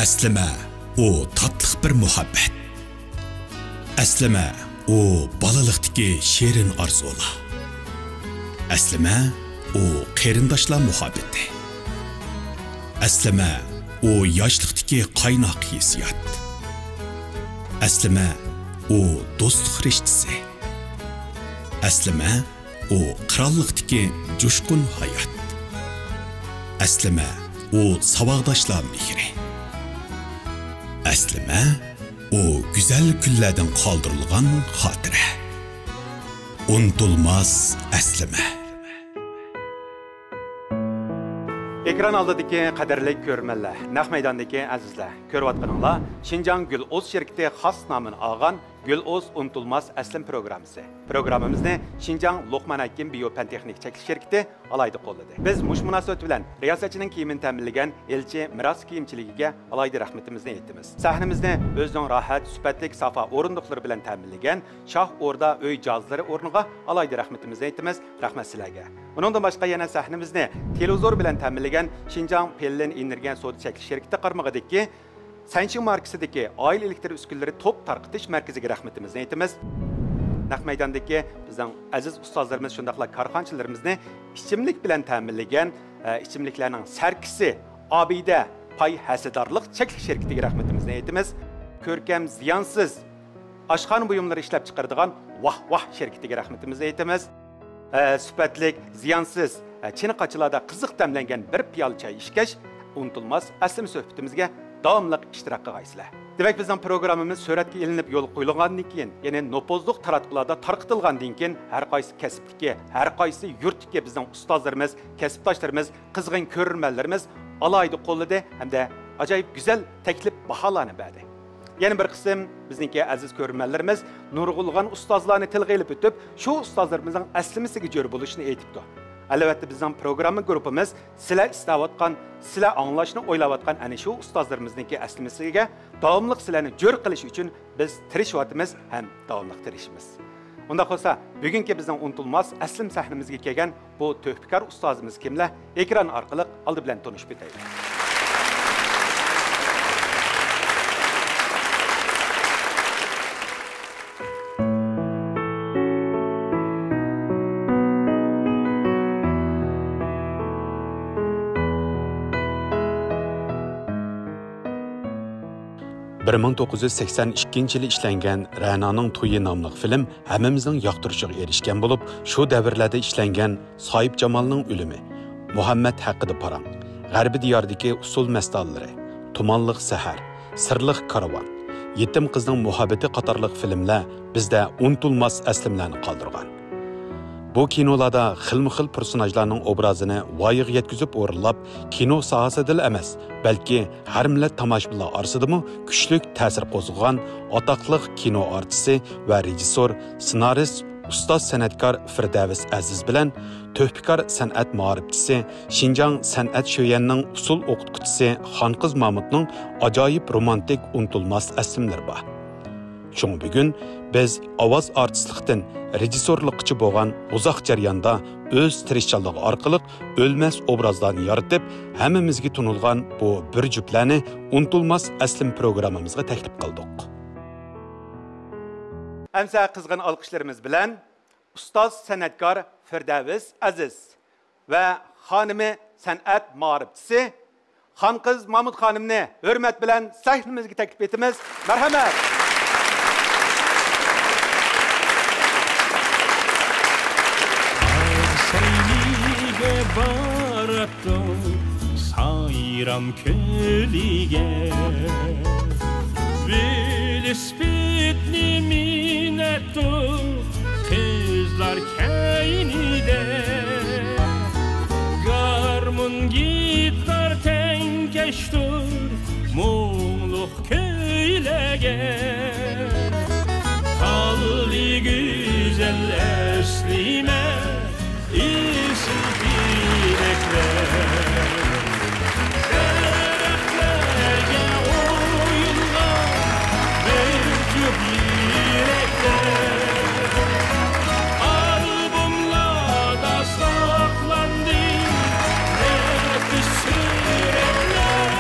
Əslima, o tatlıq bir muhabbət. Əslima, o balaliqdagi şirin arzular. Əslima, o qarindoshlar muhabbati. Əslima, o yoshlikdagi qaynoq hissiyot. Əslima, o do'stlik rishtasi. Əslima, o qirollikdagi jo'shqin hayot. Əslima, o savaqdoshlar mehri. Əslima, o güzel günlerden kaldırılgan xotira. Unutulmaz əslima. Ekran aldidagi qadrli ko'rmanlar, naq maydondagi azizlar, ko'rayotganinglar Şinjan Gül-Oz şirkati xos nomini olgan Gül-Oz Unutulmaz Aslim programmasi. Programmamizni Şinjan Luqman Hakim Biyopan Texnik Çekilish şirkati alayda qo'lladi. Biz mush munosabat bilan riyosatchining kiyimini ta'minlagan elchi Miros kiyimchiligiga alayda rahmatimizni aytamiz. Sahnamizni o'zining rohat, sifatli safa o'rindiqlari bilan ta'minlagan Shoh O'rda uy jozlari o'rniga alayda rahmatimizni aytamiz. Rahmat sizlarga. Bundan boshqa yana sahnamizni televizor bilan ta'minlagan Şinjan Pelin Energiya Soda Çekilish şirkati qarmog'idagi Sanching markasidagi oila elektr uskunalari top tarqitish markaziga rahmatimizni aytamiz. Naq maydondagi bizning aziz ustozlarimiz shundaqla korxonchilarimizni ichimlik bilan ta'minlagan ichimliklarning sarkisi Obida Pay Hasadorlik Çekilish şirkatiga rahmatimizni aytamiz. Ko'rkam ziyonsiz oshxona buyumlari ishlab chiqaradigan Vah şirkatiga rahmatimizni aytamiz. Sifatlik, ziyonsiz Chiniqachilarda qiziq damlangan bir piyol choy ishkash unutulmaz aslim suhbatimizga davomli ishtirok qilgaysizlar. Demak, bizning programmamiz suratga ilinib yo'l qo'yilgandan keyin, ya'ni nopozliq taratqularda tarqitilgandan keyin har qaysi kasbdagi, har qaysi yurtdagi bizning ustozlarimiz, kasbdoshlarimiz, qizg'in ko'rmanlarimiz alayda qo'lladi hamda ajoyib go'zal taklif baholarni berdi. Yana bir qism bizniki aziz ko'rmanlarimiz nurg'ulg'an ustozlarni tilga ilib o'tib, shu ustozlarimizning aslimisiga jo'r bo'lishini aytibdi. Albatta bizning programma guruhimiz sizlar istavotgan, sizlar anglashni o'ylayotgan ana shu ustozlarimizningki aslimisiga davomli sizlarni jo'r qilish uchun biz tirishyapmiz ham davomli tirishimiz. Unda bo'lsa, bugungi bizning unutulmaz aslim sahnamizga kelgan bu to'hbikor ustozimiz kimlar? Ekran orqali oldi bilan tanishib o'taylik. Bir 1982 yılı işlengen Ra'noning To'yi nomli film hammamizning yoqtirishiga erishgan bo'lib, shu davrlarda ishlangan Soyib Jamolning o'limi, Muhammad haqida parang, G'arbiy diyordagi usul mastallari, Tumanliq sahar, Sirliq karavon, Yetim qizning muhabbati qatorliq filmlar bizda unutulmas aslimlarni qoldirgan. Bu kinolarda xilma-xil personajlarning obrazini voyaga yetkazib o'rinlab, kino sohasida emas, balki har millat tomoshabinlar orasidami kuchlik ta'sir qo'zg'agan atoqliq kino artisti va rejissor, ssenarist, ustoz san'atkor Firdavs Aziz bilan to'hbikor san'at ma'rifchisi, Şinjan san'at sho'yanning usul o'qituvchisi Xonqiz Mamutning ajoyib romantik unutulmas aslimlar bor. Şunu bugün biz ovoz artistlikdan rejissorlikchi bo'lgan uzoq jarayonda o'z tirishchanligi orqali o'lmas obrazlarni yaratib, hammamizga tunilgan bu bir juftlarni unutulmas aslim programmamizga taklif qildik. Amsa qizg'in olqishlarimiz bilan ustoz san'atkor Firdavs Aziz va xonimi san'at ma'rifchisi Xonqiz Mamut xonimni hurmat bilan sahnamizga taklif etamiz. Marhamat. Barattum sayram kölige Vilspitni minettu kızlar kaynide Garmun gitar tenkeştur muğluk köylege Kalli güzel eslime İsim Sereflerge oyunlar mevcut yürekler Albümlarda saklandı nefis sürekler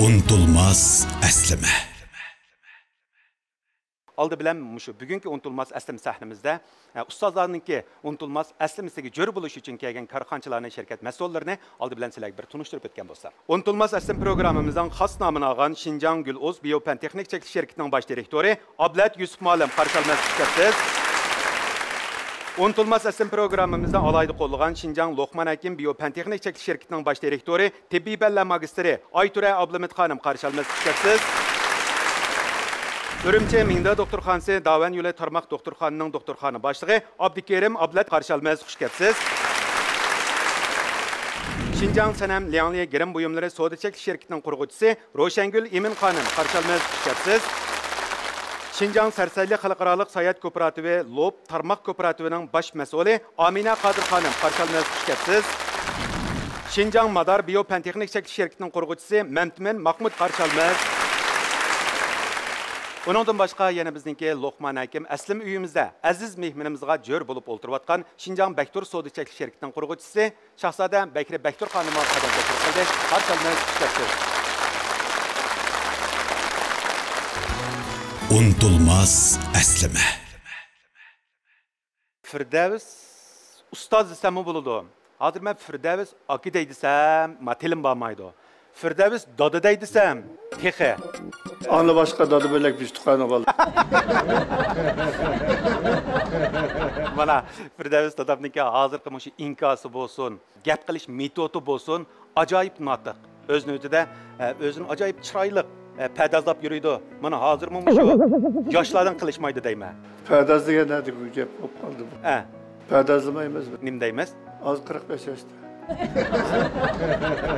Unutulmaz əslime. Aldı bilen şu bugünkü unutulmaz əslim sahnimizde ustazlarınki unutulmaz əslimisiga jör buluş için kelgen karxançılarning şirket məsullarını aldı bilen sizlarga bir tunuşturup ötken bolsa. Unutulmaz əslim programımızdan xas namını alğan Şinjan Gül-Oz Biopen Texnik Çekiliş şirketinin baş direktori Ablat Yusuf Muallim qarşılamak istəyirsiz. Unutulmaz əslim programımızdan alaydı qollagan Şinjan Loqman Hakim Biopen Texnik Çekiliş şirketinin baş direktori Tibbi Bəllə magistri Aytura Ablamid xanım qarşılamak istəyirsiz. Ürümçi Mingda doktorxanası Davan Yolu Tarmaq doktorxanının doktorxana başlığı Abdikerim Ablat qarşılamak hoş gelipsiz. Şinjan Senem Lianli Girim Buyumları Soda Çekiliş şirketinin qurğucusu Roşengül Emin xanım qarşılamak hoş gelipsiz. Şinjan Sərsəlli Xalqaralıq Sayat Kooperativi Lob Tarmaq Kooperativinin baş məsulü Amina Qadir xanım qarşılamak hoş gelipsiz. Şinjan Madar Biopen Texnik Çekiliş şirketinin qurğucusu Məmtimin Mahmud qarşılamak. Onundan başqa yana bizningki Loqman Hakim əslim uyimizdə aziz mehmanimizga jör bo'lib o'ltirayotgan Şinjan Bektur Soda Çekiliş şirketining qurg'uvchisi Shahzoda Bakri Bektur xonimga qadam ko'tardi. Qarşılamak istəyirsiz. Unutulmaz əslime. Firdavs ustoz desam bo'ladi. Hozir men Firdavs aka deysam, matilim bo'lmaydi. Firdavs dada deysam, texi. Anlı başka dadı bölek bir tukanı oldu. Mana Firdavs dadamniki hozirgi mushu inkasi bo'lsin, gap qilish metodi bo'lsin, ajoyib notiq. O'zini o'zida o'zini ajoyib chiroyli pardozlab yuriydi. Mana hozir mushu yoshlardan qilishmaydi deyman. Perdoz degan nadi bu gap bo'lib qoldi bu. Ha, Perdozlamaymiz biz. nim deymiz? Az 45 yaşda.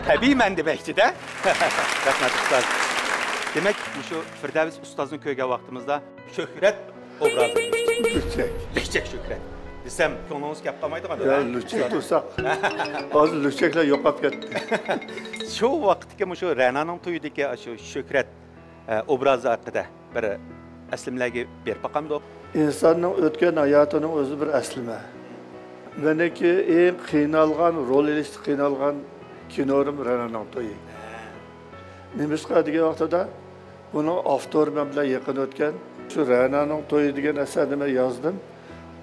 Tabii men demakchi-da. Rahmat ustoz. Demek şu Firdavs ustozning ko'ygan vaqtimizda Shuhrat obrazi. Lüçek Shuhrat. Desem ko'nglingiz gap qolmaydigan. Ya lüçek tursak. Az lüçekler yo'qolib ketdi. Şu vaqtdagi şu Ra'naning to'yidagi şu Shuhrat obrazi haqida bir aslimlarga berib boqamdiq. İnsanın o'tgan hayotining o'zi bir aslima. Meniki eng qiynalgan, rol elishda qiynalgan kinorim Ra'naning to'yi. Nimishqa degan vaqtida buni avtor bilan yaqin o'tgan shu Ra'naning to'yi degan asarni men yozdim.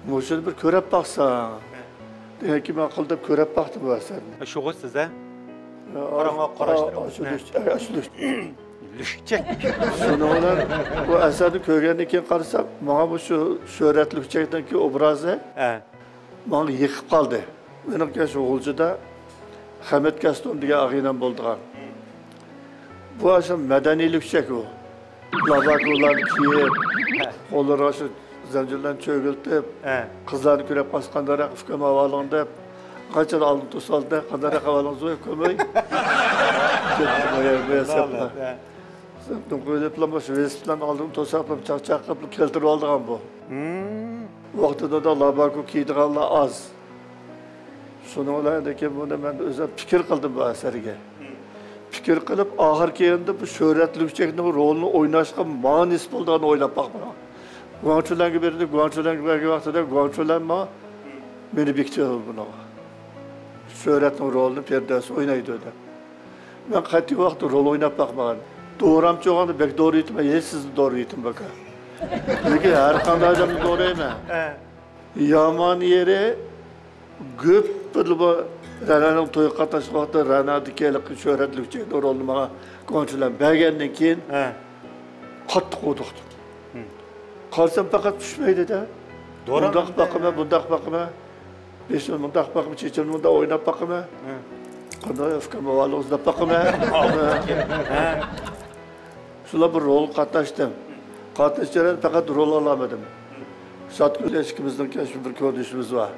Mushuni bir ko'rib baqsang. Demak, men qilib ko'rib baqdim bu asarni. Shu'g'u sizda? Qarang'a qarashtirib. Lüçek. Shuni bilan bu asarni ko'rgandan keyin qarasam, menga bu shu Shuhrat Lüçekdagi obrazi menga yiqib qoldi. Menimcha shu G'uljida Hamid Kastum degan ag'inam bo'ldigan. Bu aslında medeni lüksek o. Labakolarını kiyip, kolları aşı zincirlerini çögültüp, kızlarını kürep baskanlara kıfkam havalığında, kaçar aldın tusaldı, kadar havalığını zoyup kömeyi. Böyle sepla. Septim koyuleplam başı, vesiplen aldım, tosaplam, çak kaplı keltirip aldığım bu. Vaxtında da labako kiydiğanlar az. Şunu olayındaki bunu ben özel fikir kıldım bu eseriye. Fikir qilib, oxirgi endi bu Shuhrat Lüçekning rolini o'ynashga men nisb bo'lganini o'ylab boqdim. Guanchularga berdi, Guanchularga bergan vaqtida Guanchular meni bekitdi buni. Shuhratning rolini Firdavs o'ynaydi dedi. Men qat'iy vaqt rol o'ynab boqmagan. To'g'ram cho'g'anda bek to'g'ri aytma, sizni to'g'ri aytdim baka. Lekin har qanday odamni to'g'ri emas. Yomon yeri ko'p bu Ra'naning to'yi qatnashgan vaqtda Ra'nadagi Shuhrat Lüçekning rolini menga Guanchular bergandan keyin qattiq o'diqdim. Qarsam faqat tushmaydi-da. Bundaq baqima, bundaq baqima. Beşin bundaq baqima, chechim bunda o'ynab baqima. Qanday afkam valozda baqima. Shular bir rol qatnashdim. Qatnashchilar faqat rol olamadim. Shotgul eshikimizdan keyin bir ko'rishimiz bor.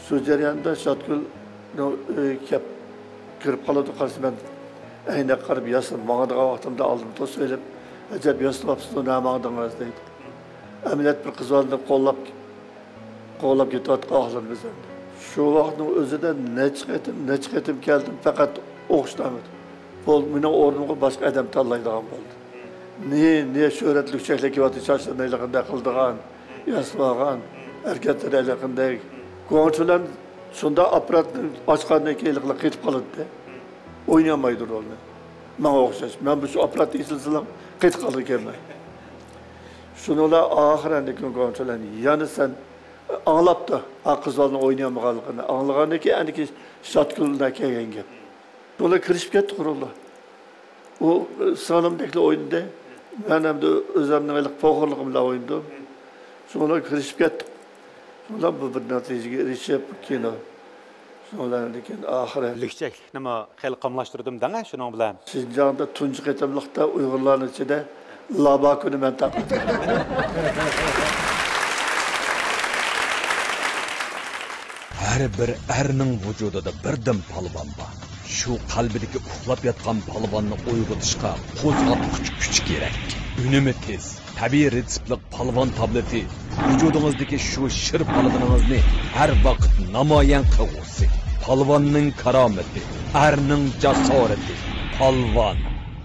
Şu jarayonda Shotgul kirib qoladi, qarshi men ayna qarab yasam, mangadigan vaqtimda aldım to's elib, ajab yasabsiz namangdingiz deydi. Amaliyat bir qiz oldi qo'llab ketayotgan ahlim biz. Shu vaqtning o'zida necha qatim keldim, faqat o'qishdaman. Bol meni o'rnimga boshqa odam tanlaydigan bo'ldi. Ne Shuhrat Lüçeklik kelyapti, shashirmayligida qildigan, yasmagan, harakatlarida Guanchular shunda apparatni ochgandan keyin ketib qoladi. O'ynamaydi rolni. Bana okşaş. Ben bu şu aparat isilsilam kayıt kalırken ben. Şununla ahirendeki konuşulan yani sen anlap da kızlarla oynayamalıqını anlağanı ki endiki şatkılına kelgen gep. Şuna kirişip kettik kuruldu. O sanımdaki oyunda ben hem de özümden elik poğurluğumla oynadım. Şuna kirişip kettik. Şuna bu bir neticeye erişip kino. Şuna diken ahiret. Lükçek, nima xilqamlaştırdım dana şunun bilan. Şinjan'da tuncu ketemlikte Uygurların içinde labakını ben takmadım. Her bir erning vücudida birdim palvon bor. Shu qalbidagi uxlab yotgan palvonni uyg'otishga qo'zg'atuvchi kuch kerak. Unumi tez, tabiiy retseptli palvon tableti vujudingizdagi shu shir palvoningizni har vaqt namoyon qilg'usi. Palvonning karomati, erning jasorati. Palvon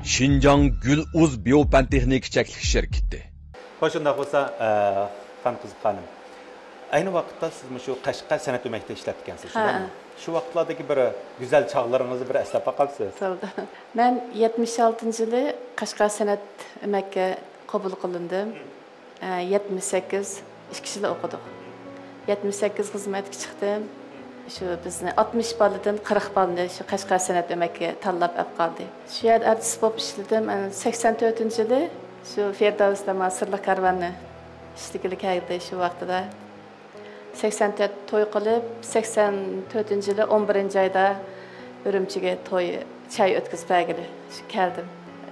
Şinjan Güluz Biopan Texnik Çeklik Şirketi. Hoşunda olsa fan qiziqqanim. Ayni vaqtda siz shu Qashqar san'at o'makda ishlatgansiz, shundaymi? Shu vaqtlardagi bir go'zal chog'laringizni bir eslab qolsiz. Tabii. Ben 76-yılı Qashqar san'at o'makka qabul qilindim. 78 2 yil o'qidim. 78 xizmatga chiqdim. Şu bizni 60 baladan 40 balani şu Qashqar san'at o'makka tanlab olib qoldi. Shu yerda artist bo'lib ishladim. 84-yili şu Firdavsda Sirli karvonni ishligili keldi shu vaqtida. 84 to'y qilib, 84-yili 11-oyda Ürümchiga to'y çay o'tkazib bergili keldim.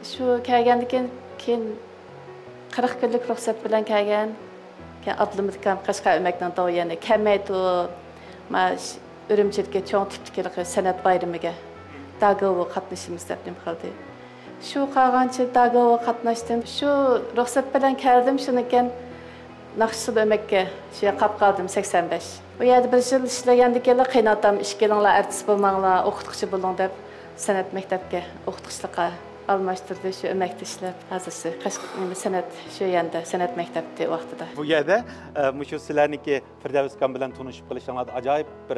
Shu kelgandan keyin 40 kunlik ruxsat bilan kelgan. Keyin Abdulmutkan Qashqar o'makning do'yini kelmaydi. Maş Ürümchiga cho'ng tutdikili san'at bayramiga Dagovo qatnashimiz deb nim qildi. Shu qolgancha Dagovo qatnashdim. Shu ruxsat bilan keldim, shunikan Naqshsud o'makka shu qolib qoldim 85. Bu yerda bir yil ishlagandan keyin qiynatam, ishkelinglar artist bo'lmanglar, o'qituvchi bo'ling deb san'at maktabga o'qituvchilikqa almashtirdi. Shu o'makda ishlab, hozir Qashqar san'at shu yerda san'at maktabida vaqtida. Bu yerda shu sizlarniki Firdavskan bilan tanishib qilishinglar ajoyib bir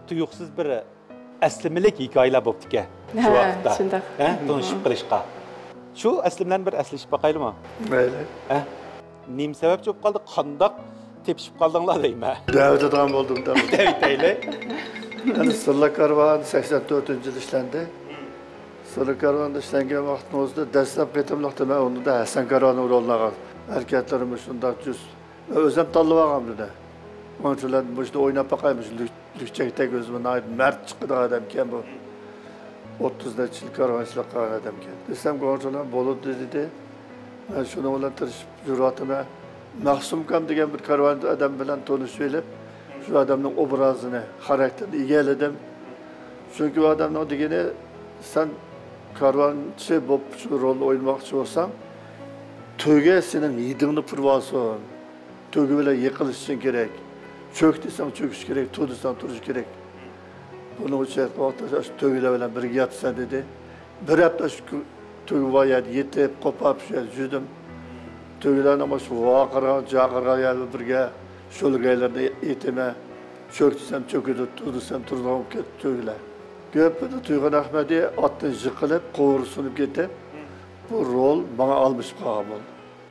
tuyuqsiz bir aslimilik hikoyalar bo'libdi-ku shu vaqtda. Shunday. Tanishib qilishqa. Shu aslimdan bir aslashib baqaylimi? Mayli. Nim sebepçi bo'lib qoldi, qandoq tepishib qoldinglar deyman. Davdadan oldum da. Deyli. Yani Sırla Karvan 84-yil ishlandi. Sırla Karvan'da ishlangan vaqtimizda dastlab ketimliqda men unda da Hasan Karvanning rolini olgan. Hareketlerimiz shundoq juz. O'zim tanlab olgandim. Onçular bu işte oynab baqaymiz. Lükçekdek o'zimni mard chiqdi odam ekan bu. 30 yil karvan ishlab qolgan odam ekan. Desam onçular bo'ladi dedi. Ben şunu olan tırışıp juratıma Mahsumkam degan bir karvan adam bilan tanışıp elib, şu adamın obrazını, karakterini egalladim. Çünkü o adamın degeni sen karvanchi bo'lib şu rol o'ynamoqchi bo'lsang, to'yga sening yidingni purvosin. To'yga bilan yiqilishing kerak. Cho'k desang cho'kish kerak, tur desang turish kerak. Buning uchun o'rtacha to'ylar bilan birga yotsan dedi. Bir hafta shu to'y vayat yetib, qopab judim. To'ylarni ama şu vaqira, jaqirga yalib birga sho'lgaylarda etime, cho'k desam cho'kidi, tur desam turdim ketdi to'ylar. Köpüde Tuygan Ahmedi atını yıkılıp, qo'rsunib ketib, bu rol bana almış qalgan bo'ldi.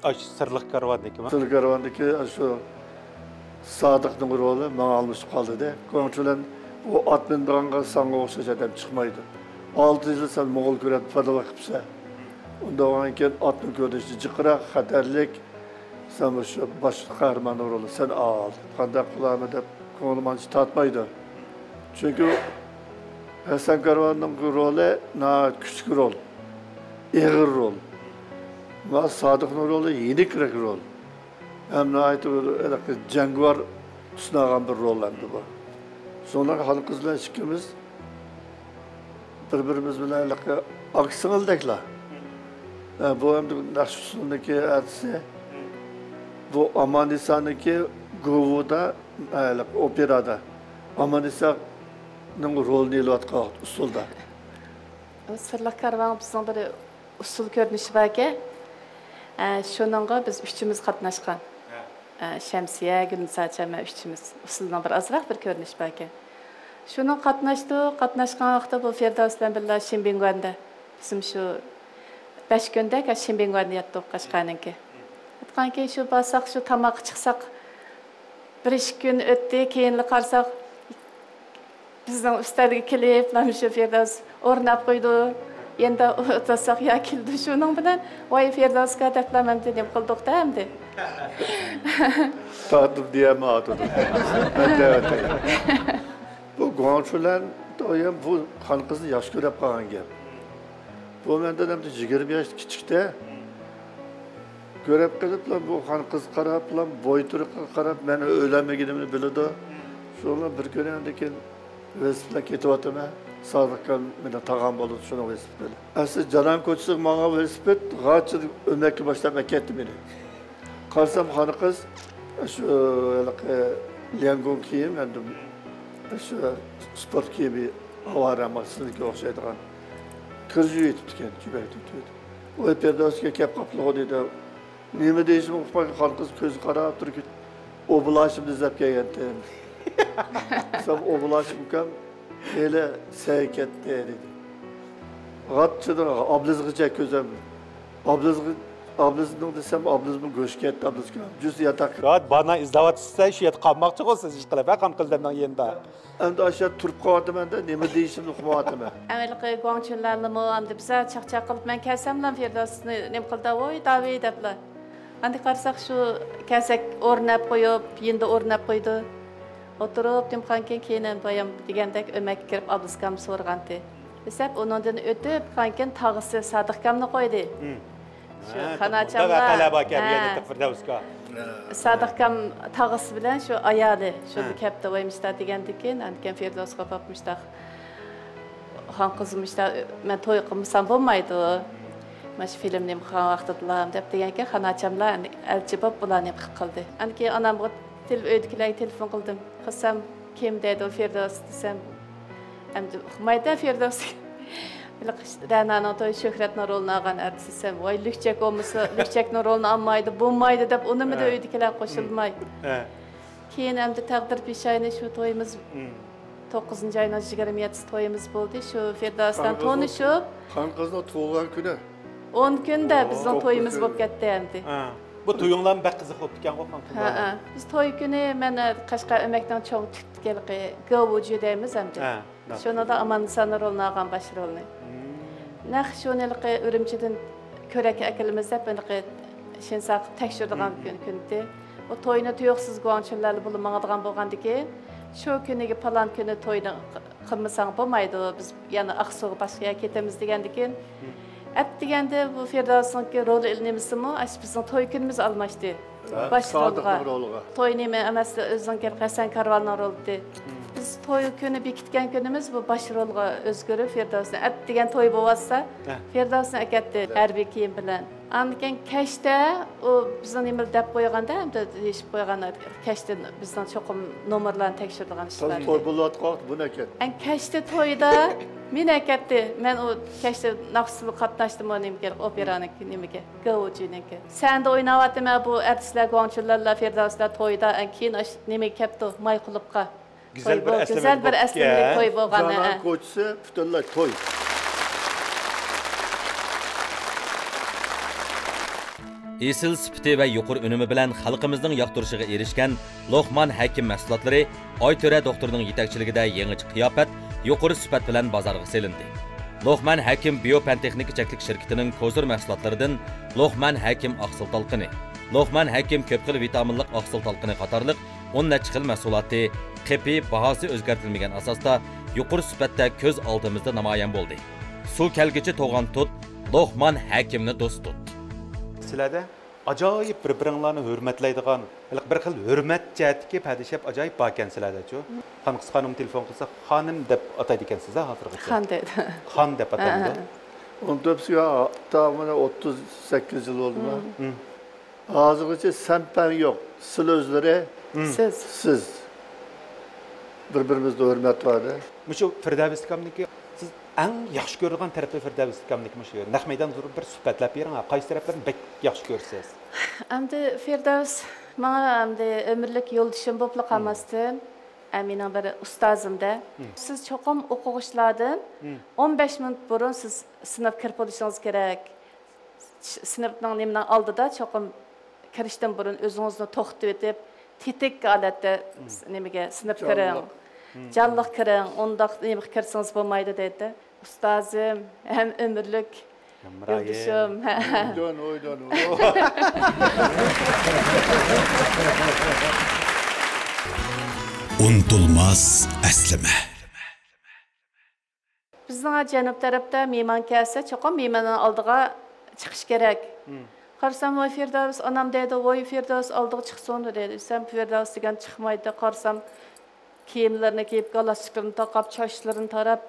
Aş Sirliq Karvandagi mi? Sirliq Karvandagi şu Sadiqning roli bana almış qoldi-da. Ko'ngildan o at mindiranga sanga o'xshash adam chiqmaydi. 6 yil sen Moğol ko'rib fadava qilsa, undan keyin atni ko'rishi jiqroq, xatarlik, sen şu bosh qahramon roli sen al. Qanday qilaman deb ko'nglim ancha tatmaydi. Çünkü Hasan Karvan'ın rolü küçük rol, ağır rol. Ve Sadık'ın rolü yenik rol. Hem bir cengvar tutunagan bir rollandı bu. Sonra hanım kızlar ikimiz birbirimiz bilen aksınıldaklar. Bu hem de Nakşibe'deki artisi, bu Amanisa'daki Govu'da, operada. Amanisa rolünü ilatqaq usulda. Sirliq Karvan bizning bir usul ko'rinishi borki, shuningga biz uchimiz qatnashgan. Shamsiya, Gulnisacha va uchimiz usulning bir azroq bir ko'rinish borki. Shuning qatnashgan vaqtda bu Firdavs bilan birga Shimbinganda Bizim şu 5 günde Şembenganda yattık Qashqarniki. Atqan keyin şu basaq şu tamaq chiqsaq 1-2 gün o'tdi, keyin qarasaq bizning ustalga kelib, mana shu Ferdoz o'rnab qo'ydi. Endi o'tasaq ya keldi shuning bilan voy Ferdozga deblamam dedim qildik-da endi. Tadım diyemadim. Ben de öyle. Bu Guangchu'lar doyum bu xon qizni yaxshi ko'rib qolgan gap. Bu mendan ham 20 yosh kichikda ko'rib qiliblar bu xon qiz qarab bilan bo'y turiga qarab meni o'ylanmaganimni biladi. Sonra bir ko'rgandan keyin velosipedga ketyapman. Sadiqqa meni tag'am bo'ldi shuni velosiped. Asli Jalan ko'chasiga menga velosiped g'achib o'makni boshlab ketdi meni. Qarsam xon qiz shu Liangon kiyim endi shu sport kiyimi avara masiniga o'xshaydigan kirji yetib ekan, jubaytib turdi. O Ferdozga kelib qoploq dedi. Nima deyishim uqmay xon qiz ko'z qarab turib, oblashimni izlab kelgan. Sam oblashim kam ele seyretdi dedi. G'atchida ablizg'icha ko'zim. Ablizning desam ablizning go'shti ketdi, ablizga. Juz yatak. Rahat bana izlavatsa shu yerda qolmoqchi bo'lsiz ish qilib, xon qizlarning yerida. Endi aşağı turib qo'yapman-da, nima deyishimni uqmayapman. Avvalgi Guangchularni endi biza chaqchaq qilib men kelsamlar Ferdosni nima qildi, voy David deblar. Endi qarasaq shu kelsak o'rnab qo'yib, endi o'rnab qo'ydi. O'tirib timqanken keyin boyam degandek o'mak kirib abduskam so'rgandi. Desab undan o'tib qanken tag'isi Sadiqkamni qo'ydi. Shu xonachamlar talaba kelgan Firdavsga. Sadiqkam tag'isi bilan shu ayoli shuni kapta voymishda degandan keyin anken Firdosga bormishda. Xon qizimishda men to'y qilmasam bo'lmaydi. Mana shu filmni ham vaqtidlar deb deganga xonachamlar elchi bo'lib bularni qildi. Anki onamga uydagilarga telefon qildim. Qilsam kim dedi o Ferdos desam. Endi mayda Ferdos. Ra'naning to'y Shuhratning rolini olgan artist desam, voy Lükçek olmasa, Lükçekning rolini olmaydi, bo'lmaydi deb unimida uydagilar qo'shilmay. Keyin endi taqdir peshayni shu to'yimiz 9-oyning 27 to'yimiz bo'ldi. Shu Ferdosdan tanishib, xon qizning tug'ilgan kuni 10 kunda bizning to'yimiz bo'lib ketdi endi. Bu to'yinglar bak qiziq bo'lib ketgan xon qizlar. Biz to'y kuni mana Qashqar o'makdan cho'ng tutganki Govuju deymiz endi. Shunada Amansan rolini olgan baş rolini. Naq shunilqi Urumchidan ko'rak akilimiz deb aniqi shinsaq tekshirdigan kundi. O to'yni tuyuqsiz Guangchular bo'lmag'adigan bo'lgandiki, shu kuniga falan kuni to'yni qilmasang bo'lmaydi. Biz yana Aqsuga boshqa ketamiz degandiki, deganda bu Ferdosning roli ilnimisimi, bizning to'y kunimiz almashdi. Başrolga. To'y nima emas, o'zining Hasan Karvalning rolida. Biz to'y kuni bekitgan kunimiz bu başrolga o'zgarib Ferdosni degan to'y bo'lsa, Ferdosni akatdi harbiy kiyim bilan. Andan kashda o bizning nima deb qo'yganda, hamda deyishib qo'ygan kashda bizning cho'qim nomerlarni tekshirdigan ishlar. To'y bo'layotgan buni akat. Kashda to'yda men akatdi. Men o kashda naqshli qatnashdim o'nimga operaning nimaga, Govujininki. Senda o'ynayaptimi bu artistlar Guangchularlar Ferdoslar to'yda keyin nima kapdi may qulubqa. Güzel bir eslemlik to'y bo'lgan. Jalan ko'chasi butunlay to'y. Esil sifati va yuqori unumi bilan xalqimizning yoqtirishiga erishgan Loqman Hakim mahsulotlari Oyto'ra doktorning yetakchiligida yangi qiyofat, yuqori sifat bilan bozorga selindi. Loqman Hakim biopantexnika cheklik shirkatining kozir mahsulotlaridan Loqman Hakim oqsil talqini, Loqman Hakim ko'p xil vitaminlik oqsil talqini qatorliq 10 necha xil mahsulotni qepi bahosi o'zgartirilmagan asosda yuqori sifatda ko'z oldimizda namoyon bo'ldi. Suv kelgichi to'g'on tut, Loqman Hakimni do'st tut. Sizlarda ajoyib bir-biringlarni hurmatlaydigan, bir xil hurmat jihatga padishab ajoyib bor ekansizlarda-chu. Xonqiz xonim telefon qilsa, xonim deb ataydi ekansiz-a hozirgacha. Xon dedi. Xon deb ataydi. Ontopsiya tamamına 38 yıl oldu mu? Hozirgacha sampan yo'q. Siz o'zlari siz bir-birimizga hurmat bor-da. Mushu Firdavs ikamniki siz eng yaxshi ko'rgan tarafi Firdavs ikamniki mushu. Naq maydon turib bir suhbatlab bering, qaysi taraflarni bek yaxshi ko'rsiz? Endi Firdavs menga endi umrlik yo'ldashim bo'lib qolmasdan, Mening bir ustozimda. Siz cho'qim o'quvchilardan 15 minut burun siz sinf kirib olishingiz kerak. Sinfning nimani oldida cho'qim kirishdan burun o'zingizni to'xtatib etib, tetik holatda nimaga sinf kiring. Canlıq kiring, undaq nima kirsangiz bo'lmaydi dedi. Ustozim ham umrlik yo'ldoshim. Oydan. Unutulmaz əslime. Bizning janub tarafda mehmon kelsa, cho'qim mehmonning oldiga chiqish kerak. Qarsam voy Firdavs onam dedi, voy Firdavs oldiga chiqsin dedi. Sen Firdavs degan chiqmaydi. Qarsam kiyimlarini kiyib, galaschiklarini taqab, chochlarini tarab,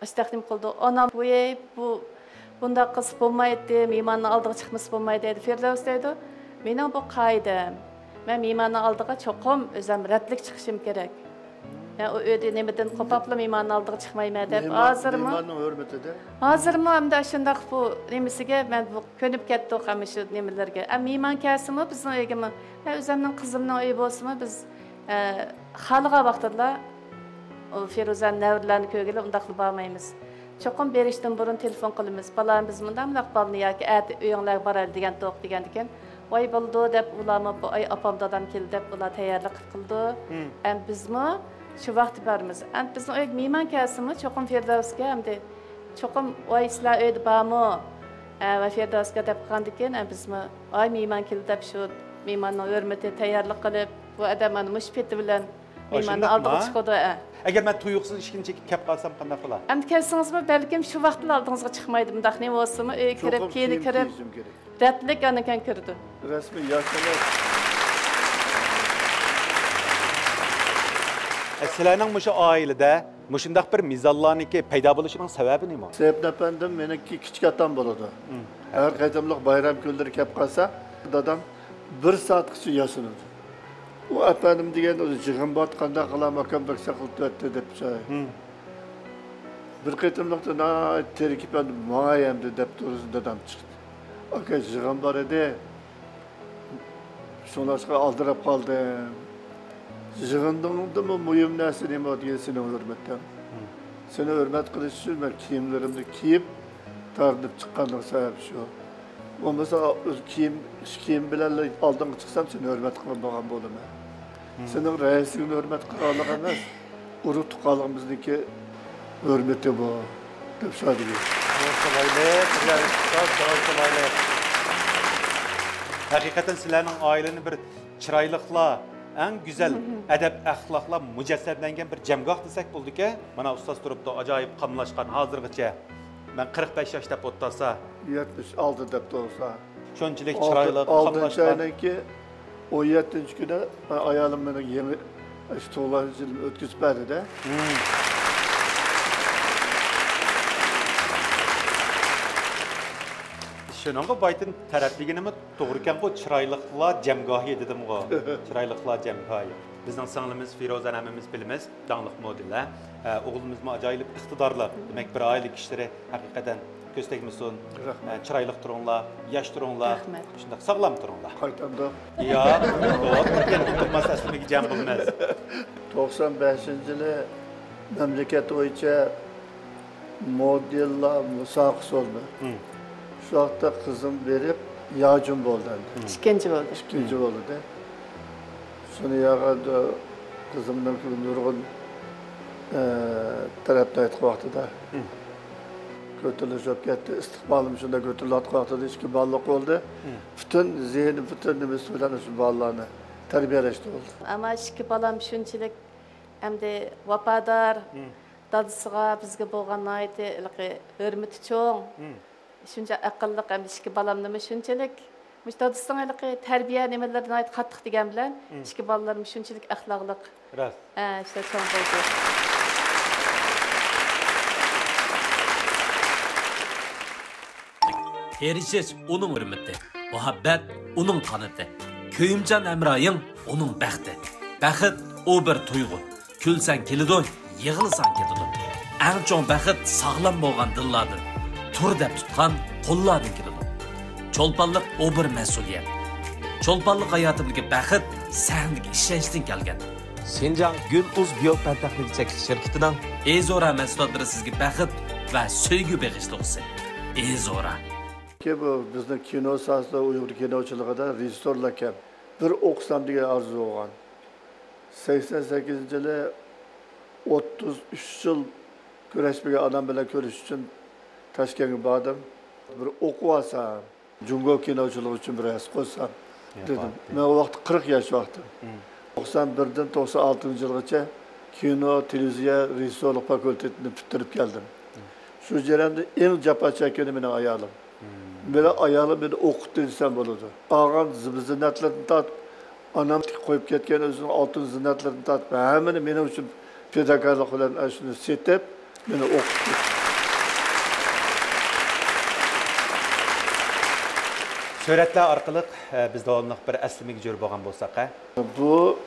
istaqdim qildi. Onam voy bunda qiz bo'lmaydi, mehmonning oldiga chiqmas bo'lmaydi dedi. Firdavs dedi, mening bu qoidam. Men mehmonning oldiga cho'qim o'zim radlik chiqishim kerak. Ya o öyle nemadan qopapla mehmonning oldiga chiqmayman deb, hozirmi? Mehmonning hurmatida. Hozirmi hamda shundaq bu nemisiga men bu ko'nib ketdik ham shu nemalarga. Mehmon kelsimi bizning uyga, o'zimning qizimning uyi bo'lsimi biz xalqa vaqtida o Firuzan navlarni ko'rgili undaq bormaymiz. Cho'qim berishdan burun telefon qilamiz. Balam biz bundan balni yoki uyinglar boradi degan to'q degan ekan. Voy bo'ldi deb ularni bu ay opam dadam keldi deb ular tayyorlik qildi. Bizmi shu vaqt bormiz. Bizning uyga mehmon kelsimi cho'qim Firdavsga hamda cho'qim voy sizlar uyda bormi? Va Firdavsga deb qandikin bizmi ay mehmon keldi deb shu mehmonning hurmati tayyorlik qilib bu odamning mushpeti bilan mehmonning oldiga chiqadi. Agar men tuyuqsiz ishni chekib kelib qolsam qanday bo'lar? Endi kelsingizmi balkim shu vaqtda oldingizga chiqmaydi. Bundaq nima bo'lsa-mi, uyga kirib, keyin kirib, ratlik anakan kirdi. Rasmiy yoshlar. Sizlarning mushu oilada mushundaq bir mizollarniki paydo bo'lishining sababi nima? Sebep efendim meniki kichik atam bo'ladi. Har qaydamliq bayram kunlari kelib qolsa, dadam 1 soatgacha yasinadi. O efendim degan o'zi jig'im botqanda qilamakam baksa qilib o'tdi deb so'ray. Bir qaydamliqda terikib moyamdi deb turib dadam chiqdi. Aka jig'im bor edi. Şunlarga aldırıp kaldım. Jig'indimmi muhim narsa nima degan seni hurmatdan. Seni hurmat qilish uchun men kiyimlarimni kiyib, tartib chiqqanlik sabab shu. Bo'lmasa kiyim bilan oldinga chiqsam seni hurmat qilmagan bo'laman. Sening raisingni hurmat qilganlik emas, urug' tuqqanligimizniki hurmati bu deb so'radi. Hakikaten sizlarning oilani bir chiroyliqlar, eng güzel adab axloqlar mujassamlangan bir jamgoh desak bo'ldi-ku. Mana ustoz turibdi, ajoyib qamlashgan hozirgacha. Men 45 yoshda o'tsa, 76 deb tursa. Shunchalik chiroyli qamlashgan. 17-kuni ayolim meni yangi to'g'lanishini o'tkazib berdi-da. Şununla baytın tarafligini doğru ekan bu chiroyliqlar jamgohi dedim o. Chiroyliqlar jamgohi. Bizning singlimiz Firozan hamimiz bilamiz, dangliq modellar. O'g'limiz ajoyib iqtidorli. Demak bir oila kishilari haqiqatan ko'z tegmasin. Chiroyliq turinglar, yosh turinglar. Shunday sog'lom turinglar. Qaytamda. Yo, to'g'ri, o'tirmas asliga jam bo'lmas. 95-yili mamlakat bo'yicha modellar musobaqasi oldi. Şu hafta kızım verip yağcım oldu. İkinci oldu. İkinci oldu da. Sonra yağda kızımdan nurgun tarafta etki vakti da. Götürülüp gitti. İstikbalım şunda götürüldü vakti da. İçki ballık oldu. Bütün zihni, bütün nümesulanı şu ballağını terbiyeleşti oldu. Ama içki balam şunçilik hem de vapadar, dadısıga bizge bolğan aydı, hürmeti çoğun. Şunca akıllık hem işki balamnımı şunçalik. Müstadısın aylıqı terbiye nemelerine ait qattiq degen bilen, işki balalarım şunçalik ahlaqlıq. Rast. İşte çoğun boldu. Erişiş onun hürmeti, muhabbet onun kanıtı. Köyümcan Emray'ın onun bəxti. Bəxit o bir tuyğu. Külsen kilidoy, yığılsan ketidoy. En çoğun bəxit sağlam bolğan dillardır. Tur deb tutqan qo'llardan keladi. Cho'lponlik o bir mas'uliyat. Cho'lponlik hayotimdagi baxit sendagi ishonchdan kelgan. Şinjan Gül Uz Biyopan Texnik Çekiş şirketining Ezora mahsulotlari sizga baxt va sevgi bag'ishlag'usi. Ezora. Ki bu bizning kino sahasida Uyg'ur kinochiligida rejissyorlar kam. Bir o'qisam degan orzu bo'lgan. 88-yili 33 yil kurashmagan odam bilan ko'rish uchun Toshkentga bordim. Bir o'qib olsam, Jungo kinochiligi uchun bir as qo'ysam dedim. Men o vaqt 40 yosh vaqtim. 91dan 96-yilgacha kino, televiziya rejissyorlik fakultetini bitirib keldim. Shu jarayonda eng jafo chekkan mening ayolim. Meni ayolim meni o'qitdi desam bo'ladi. Og'am zinnatlarni tatib, onam qo'yib ketgan o'zining oltin zinnatlarini tatib, hammani mening uchun pedagoglik bilan shuni setib, meni o'qitdi. Suratlar orqali biz davomli bir aslimiga jo'r bo'lgan bo'lsak, bu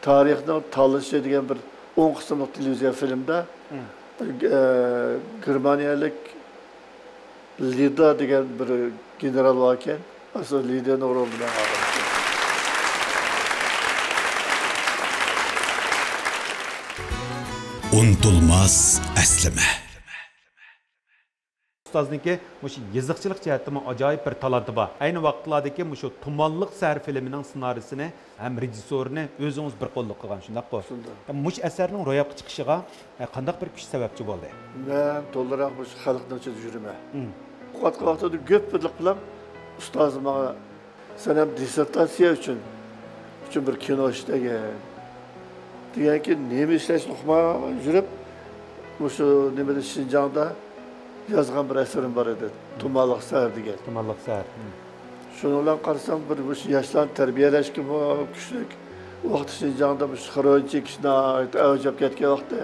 tarixning tanlashi degan bir 10 qismli televiziya filmda Germaniyalik Lida degan bir general bor ekan, asl Lidani o'rnidan olgan. Unutulmaz əslime. Ustozniki mush yiziqchilik jihatdan ajoyib bir talanti bor. Ayni vaqtlardagi mush Tumanliq sahar filmining ssenariysini ham rejissorini o'zingiz bir qo'lliq qilgan, shundaqmi? Mush asarning ro'yobga chiqishiga qanday bir kuch sababchi bo'ldi? Men to'liq mush xalqning ichida yuraman. Vaqtga vaqtida ko'p birlik bilan ustozim menga sen ham dissertatsiya uchun bir kino ishlagan. Deganki, nima ishlashni uqmay yurib, o'sha nimada Shinjongda yozgan bir eserim var edi. Tumanliq sahar degan. Tumanliq sahar. Shuni bilan qarasam bir yoshlarni tarbiyalashga kuchlik vaqt Shinjongda bu xiroyinchilik ishni avjab ketgan vaqtda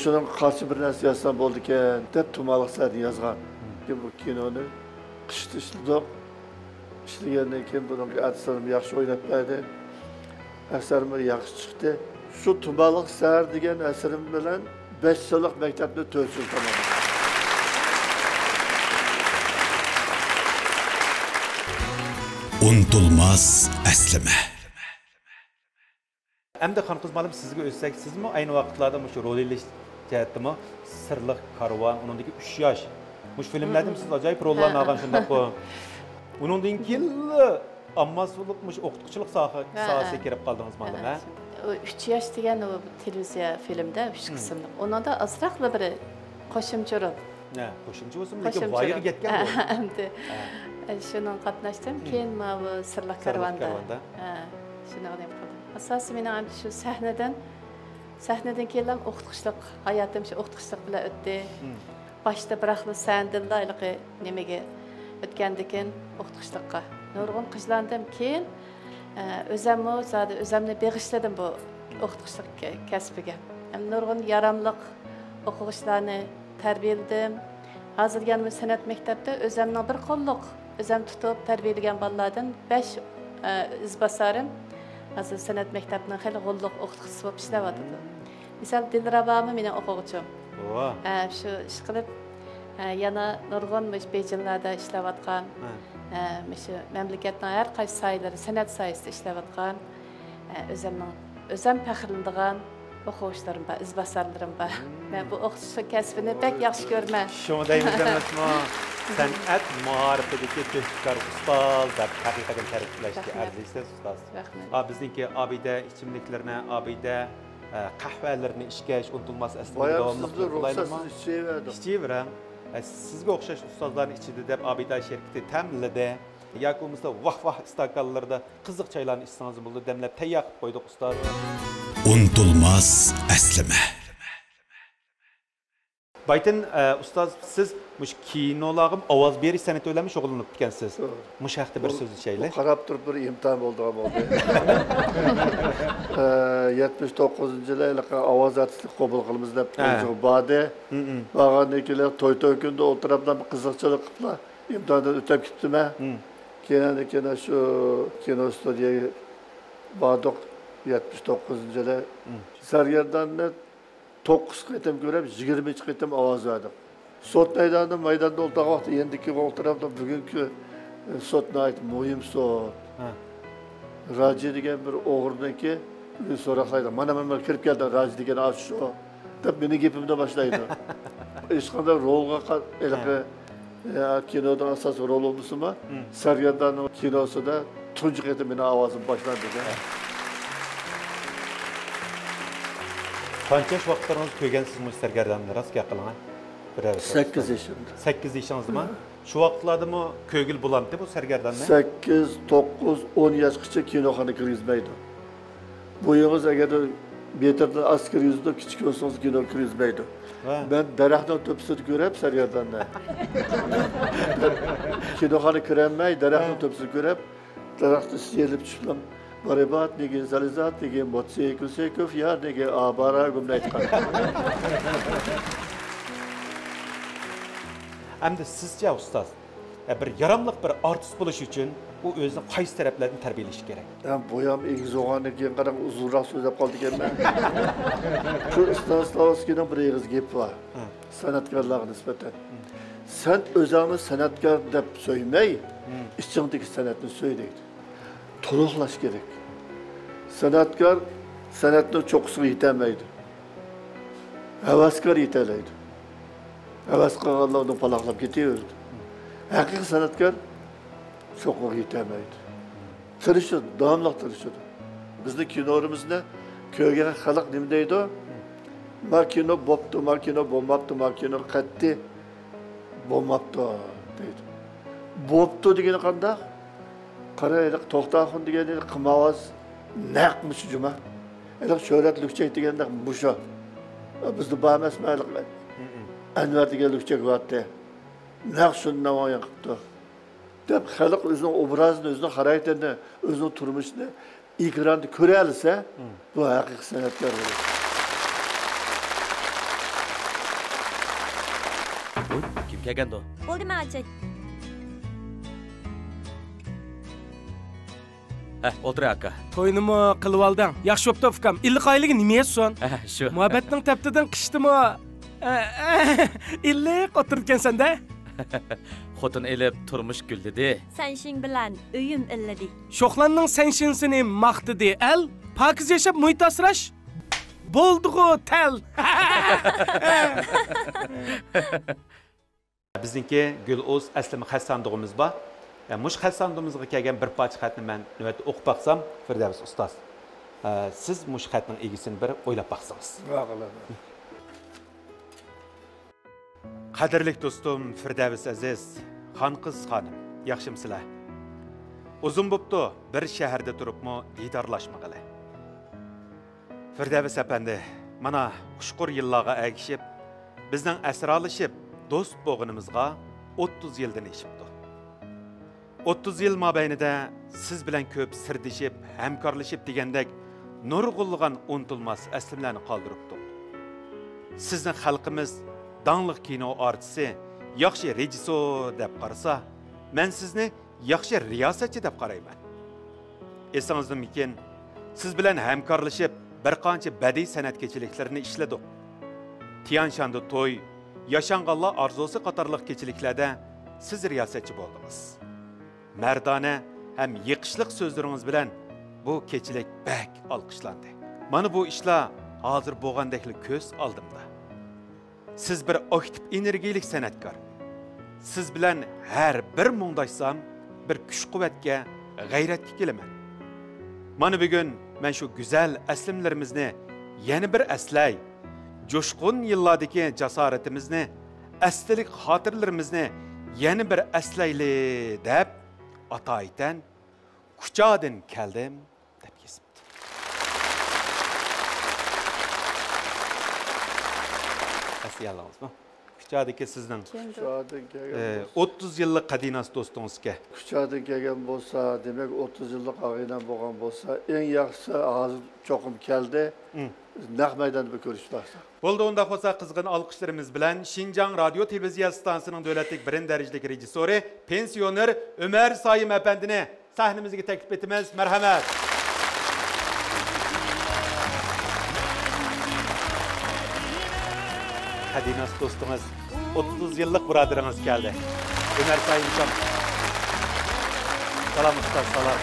shuning qarshi bir narsa yozsam bo'ldi ekan deb Tumanliq saharni yozgan. Bu kinoni qishda ishlagandan keyin buning asarim yaxshi o'ynatmaydi. Asarim yaxshi chiqdi. Shu Tumanliq sahar degan asarim bilan 5 yıllık mektepte 4 yıl tamamladım. Unutulmaz əslime. Endi xon qizmalim sizga o'tsak, sizmi ayni vaqtlarda shu rol o'ynash jihatdami Sirliq karvon, uningdagi 3 yosh. Mush filmlarda siz ajoyib rollarni olgan shundaqmi? Uningdan keyin ammasuluk mush o'qituvchilik sohasiga kirib qoldingiz ma'lum, ha? 3 yosh degan o televiziya filmda 3 qismli. Onda azroqli bir qo'shimcha rol. Ha, qo'shimcha bo'lsin, lekin voyaga ketgan bu. Endi shuni qatnashdim. Keyin mana bu Sirliq karvonda. Ha, shuni qilib qoldim. Asosiy mening ham shu sahnadan keyin o'qituvchilik hayotim shu o'qituvchilik bilan o'tdi. Boshda biroqli sandillarligi nimaga o'tgandikin o'qituvchilikqa. Nurg'un qizlandim, keyin o'zimni beg'ishladim bu o'qituvchilik kasbiga. Nurg'un yaramliq o'quvchilarni tarbiyaladim. Hozirgi san'at maktabida o'zimning bir qo'lliq o'zim tutib tarbiyalagan bolalardan 5 izbasarim hozir san'at maktabining xil qo'lliq o'qituvchisi bo'lib ishlayapti. Misal Dilrabami mening o'quvchim. Shu ish qilib yana nurg'un Beijinglarda ishlayotgan. Shu mamlakatning har qaysi sohalari san'at sohasida ishlayotgan, o'zim faxrlanadigan o'quvchilarim bor, izbosarlarim bor. Men bu o'qituvchilik kasbini pek yaxshi ko'raman. Shuni deymiz emasmi? San'at ma'rifidagi tezkor ustoz deb haqiqatan ta'riflashga arziysiz ustoz. Bizniki Abida ichimliklarni, Abida qahvalarni ishkash unutulmas aslida davomli qilaveramiz. Ishlayveramiz. Sizga o'xshash ustozlarning ichida deb Abida shirkati ta'minladi. Yoki bo'lmasa vah istakanlarda qiziq choylarni ichsangiz bo'ldi, demlab tayyor qilib qo'ydik ustoz. Unutulmaz əslime. Baytin ustoz, siz mush kinolarga ovoz berish san'ati bilan shug'ullanib ekansiz. Mush haqida bir so'z ichayli. Qarab turib bir imtihon bo'ldi. 79-yilda ovoz artistlik qabul qilamiz deb bodi. Bag'andan keyin to'y kunda o'tiriblar qiziqchilik qiliblar. İmtihandan o'tib ketdimi? Keyin shu kino studiyaga bordik 79-yilda. Sargardanni 9 qitim ko'rib 20 qitim ovoz verdim. Sot maydonda o'ltirgan vaqt endiki o'tiribdi bugungi sotni aytib muhim sot. Raci degan bir o'g'irniki so'raqlaydi. Mana kirib keldi Raci degan shu deb meni gapimda boshlaydi. Hech qanday rolga kinoda asosiy rol olmasimi? Sargardanning kinosida tunji qeti meni ovozim boshlandi. Qancha vaqtlaringiz ko'rgansiz bu sargardanni rost gap qiling. 8 yaşımda. 8 yaşınızdamı? Şu vaqtlarda mı kögül bulandı bu sargardanni? 8, 9, 10 yaşgacha kinoxona kirgizmaydi. Bo'yingiz agar beterda askar yuzda kichik bo'lsangiz kino kirgizmaydi. Ben daraxtdan to'pisini ko'rib sargardanni. Kinoxona kirolmay daraxtdan to'pisini ko'rib, daraxtni siyelib tushdim. Baribat nege zalizat nege motsikl ya nege abara gumda aytgan. Endi sizce ustoz, bir yaramlıq bir artist bo'lish uchun u o'zini qaysi taraflardan tarbiyalash kerak? Ben boyam egiz olgandan keyin qarang uzunroq so'zlab qoldi ekanman. Shu Stanislavskining bir egiz gap bor. San'atkorlarga nisbatan. Sen o'zingni san'atkor deb so'ymay, ichingdagi san'atni so'y deydi. To'liqlash kerak. San'atkor san'atning cho'qqisiga yetolmaydi. Havaskor yetalaydi. Havas qilganlarni palaqlab ketaverdi. Haqiqiy san'atkor cho'qqiga yetolmaydi. Tirishadi, davomli tirishadi. Bizni kinolarimizni ko'rgan xalq nima deydi? Ma kino bo'pti, ma kino bo'lmabdi, ma kino qatti bo'lmabdi deydi. Bo'pti degani qanday? Qaraylik, To'xtaxon degani qimavaz naqmish juma. Elik shohrat lukchak deganda bu shu. Bizni bo'lmas mayliq. Anvar degan lukchak vardı. Naq shundan oyon qilibdi. Deb xalq o'zining obrazini, o'zining xarakterini, o'zining turmushini ekranda ko'ra olsa, bu haqiqiy san'atkor bo'ladi. Kim kelgandi? Bo'ldi ma'cha. O'tir aka. To'ynimi qilib olding. Yaxshi bo'pti ukam. Illiqoyligi nima etsin? Shu. Muhabbatning taptidan qishdimi? İllik otururken-sanda? Xotin elib turmush gullidi. Senşin bilan uyum illadi. Sho'xlanning senshinsini maqtidi. El pokiz yashab muhit asrash. Bo'ldi-ku tal. Bizniki Gül'oz aslimi xat sandığımız bor. Mush xat sandığımızga kelgan bir parcha xatni men navbatda o'qib baqsam, Firdavs ustoz. Siz mush xatning egisini bir o'ylab baqsangiz. Qadrli do'stim Firdavs aziz, xonqiz xonim, yaxshimsizlar? Uzun bo'pti bir shaharda turibmi didorlashmag'ili. Firdavs apandi, mana xushqur yillarga agishib, bizning asralashib do'st bo'lganimizga 30 yildan eshibdi. 30 yil mobaynida siz bilan ko'p sirdishib, hamkorlashib degandek nurg'ulg'an unutilmas aslimlarni qoldiribdi. Sizning xalqimiz danlıq kino artisti, yaxshi rejissor deb qarasa, men sizni yaxshi riyosatchi deb qarayman. Esingizdamekin, siz bilan hamkorlashib bir qancha badiiy san'atkechiliklarni ishladik. Tianshanda to'y, yashanganlar orzusi qatorliq kechiliklarda siz riyosatchi bo'ldingiz. Mardona ham yiqishliq so'zlaringiz bilan bu kechilik bak olqishlandi. Mana bu ishlar hozir bo'lgandekli ko'z oldimda. Siz bir aktif energiyalik san'atkor. Siz bilan har bir mungdashsam bir kuch-quvvatga, g'ayratga kelaman. Mana bugun men shu go'zal aslimlarimizni yana bir aslay, jo'shqin yillardagi jasoratimizni, astalik xotirlarimizni yana bir aslayli deb ataydan kuchadan keldim deb yozibdi. Asiyalingizmi? Kuchadagi sizning 30 yillik qadinas do'stingizga. Kuchadan kelgan bo'lsa, demak 30 yillik og'aynan bo'lgan bo'lsa, eng yaxshisi hozir cho'qim keldi. Naq maydonda bir ko'rish bor. Bo'ldi, unda bo'lsa qizg'in olqishlarimiz bilan Xinjiang radio televiziya stansiyasining davlatlik birinchi darajadagi rejissyori, pensioner Ömer Sayim apandini sahnamizga taklif etamiz. Marhamat. Qadinas do'stingiz 30 yillik birodaringiz keldi. Ömer Sayimjon. Salom ustoz, salom.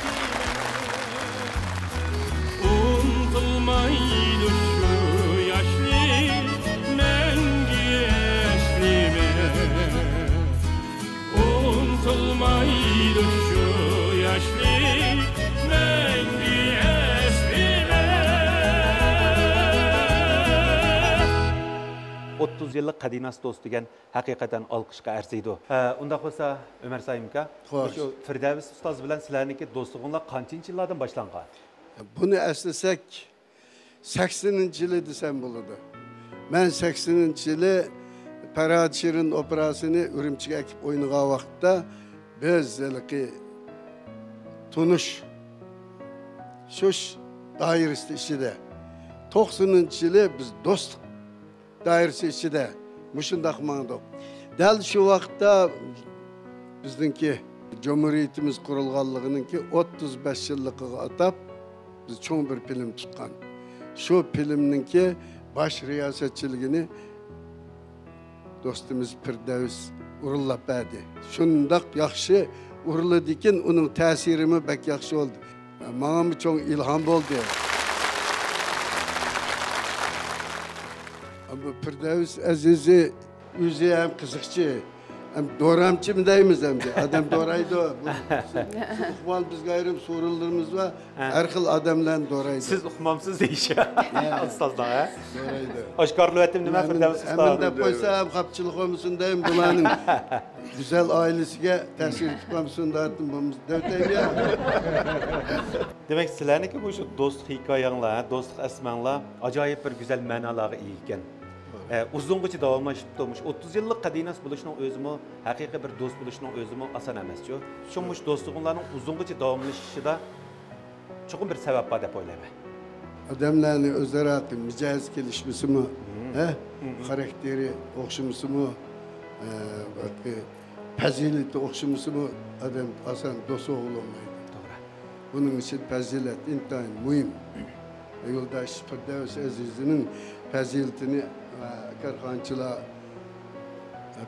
30 yıllık Kadinas dost degan hakikaten alkışga arziydi. Unda olsa Ömer Sayımka, şu Firdevs Ustaz bilen sizlarniki dostluğunla kaçıncı yıllardan başlangan? Bunu eslesek 80. yılı desem buludu. Ben 80. yılı Parad Şirin operasını Ürümçi'ye ekip oynayan vakitte biz tunuş şuş dairesi içinde 90. yılı biz dostluk dairesi içinde muşundak mandık. Del şu vakitte bizdeki Cumhuriyetimiz kurulganlığının ki 35 yıllık atap biz çoğun bir film tutkan. Şu filminin ki baş riyasetçiliğini dostumuz Firdevs urullap verdi. Şundak yaxşı uruladıkken onun tesirimi bek yaxşı oldu. Bana çok ilham oldu. Ama Firdevs Aziz'i yüzü hem kızıkçı. Hem doğramçı mı deyimiz hem de. Adam doğraydı o. Ukmal biz gayrım sorullarımız var. Her xil adamlarla doğraydı. Siz ukumamsız deyişe. Ustazlar ha? Doğraydı. Aşkarlı ettim nime Firdevs Ustaz. Hemen de koysam kapçılık olmasındayım. Bunların güzel ailesine tesir tutmamasındaydım. Dövdeyim ya. Demek sizlarniki bu şu dostluk hikayenler, dostluk esmanlar acayip bir güzel manalarga iyiyken. Uzungacha davomlashib turmuş 30 yillik Kadinas bo'lishning o'zimi haqiqiy bir do'st bo'lishning o'zimi oson emas-ku. Shunmush do'stliklarning uzungacha davomlashishida chuqur bir sabab bor deb o'ylayman. Adamlarning o'zaro mijoz kelishmasimi, xarakteri o'xshamasimi, fazilati o'xshamasimi adam oson do'st bo'lolmaydi. To'g'ri. Buning uchun fazilat intayin muhim. Yo'ldosh Firdevs Azizning fazilatini Karxançılar